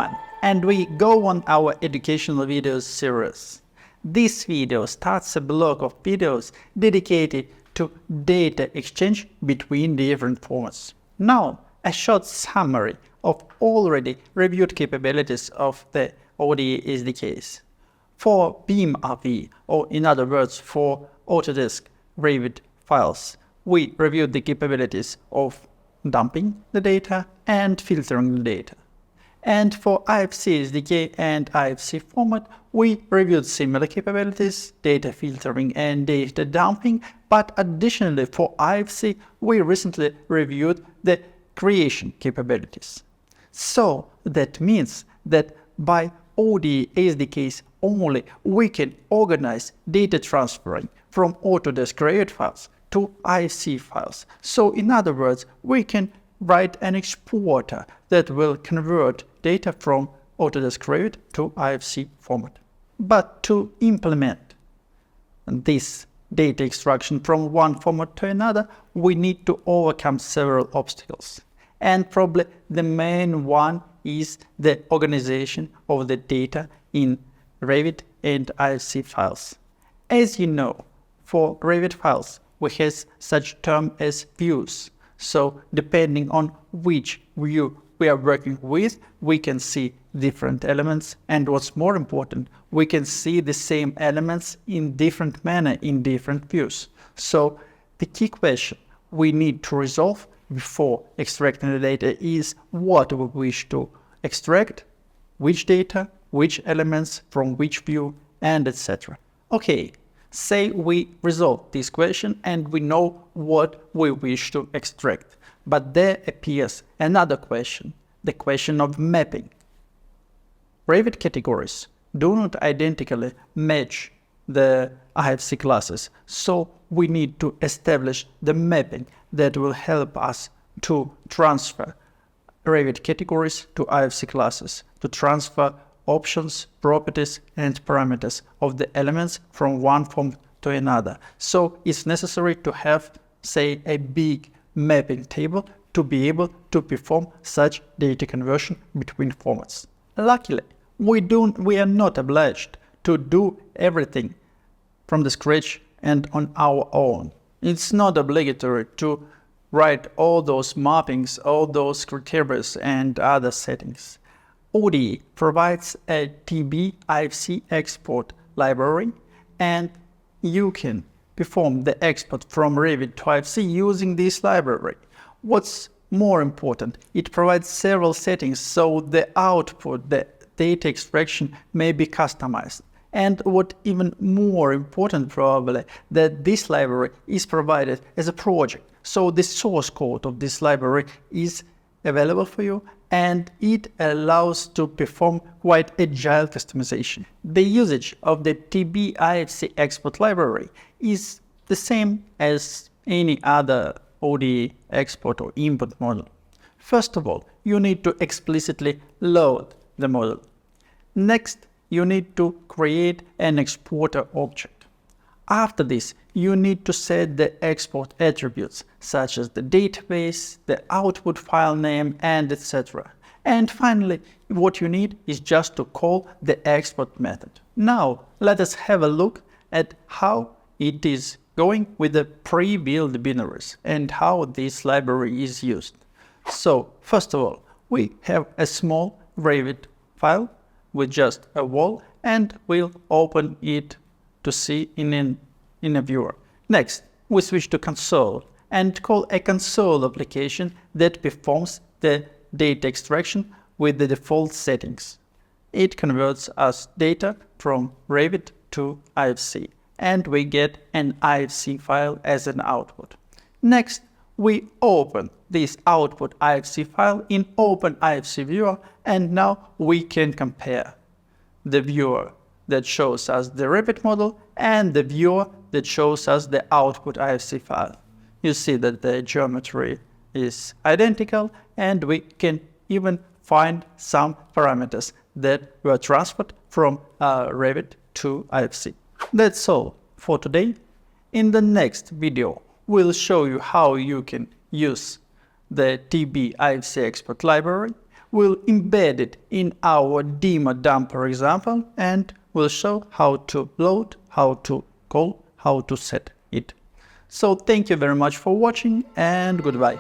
everyone, and we go on our educational videos series. This video starts a block of videos dedicated to data exchange between different formats. Now, a short summary of already reviewed capabilities of the ODE SDKs. For BIM-RV, or in other words, for Autodesk Revit files, we reviewed the capabilities of dumping the data and filtering the data. And for IFC SDK and IFC format, we reviewed similar capabilities, data filtering and data dumping, but additionally for IFC, we recently reviewed the creation capabilities. So that means that by ODE SDKs only, we can organize data transferring from Autodesk Revit files to IFC files. So in other words, we can write an exporter that will convert data from Autodesk Revit to IFC format. But to implement this data extraction from one format to another, we need to overcome several obstacles. And probably the main one is the organization of the data in Revit and IFC files. As you know, for Revit files, we have such term as views. So depending on which view we are working with, we can see different elements. And what's more important, we can see the same elements in different manner in different views. So the key question we need to resolve before extracting the data is what we wish to extract, which data, which elements, from which view, and etc. Okay, say we resolve this question and we know what we wish to extract. But there appears another question, the question of mapping. Revit categories do not identically match the IFC classes, so we need to establish the mapping that will help us to transfer Revit categories to IFC classes, to transfer options, properties, and parameters of the elements from one form to another. So it's necessary to have, say, a big mapping table to be able to perform such data conversion between formats. Luckily, we are not obliged to do everything from the scratch and on our own. It's not obligatory to write all those mappings, all those criteria and other settings. ODE provides a TB IFC export library, and you can perform the export from Revit to IFC using this library. What's more important, it provides several settings so the output, the data extraction may be customized. And what even more important probably, that this library is provided as a project. So the source code of this library is available for you, and it allows to perform quite agile customization. The usage of the TB IFC export library is the same as any other ODE export or input model. First of all, you need to explicitly load the model. Next, you need to create an exporter object. After this, you need to set the export attributes, such as the database, the output file name, and etc. And finally, what you need is just to call the export method. Now, let us have a look at how it is going with the pre-built binaries and how this library is used. So, first of all, we have a small Revit file with just a wall, and we'll open it to see in a viewer. Next, we switch to console and call a console application that performs the data extraction with the default settings. It converts us data from Revit to IFC, and we get an IFC file as an output. Next, we open this output IFC file in Open IFC Viewer, and now we can compare the viewer that shows us the Revit model and the viewer that shows us the output IFC file. You see that the geometry is identical, and we can even find some parameters that were transferred from Revit to IFC. That's all for today. In the next video, we'll show you how you can use the TB IFC export library. We'll embed it in our demo dumper example and we'll show how to load, how to call, how to set it. So thank you very much for watching and goodbye.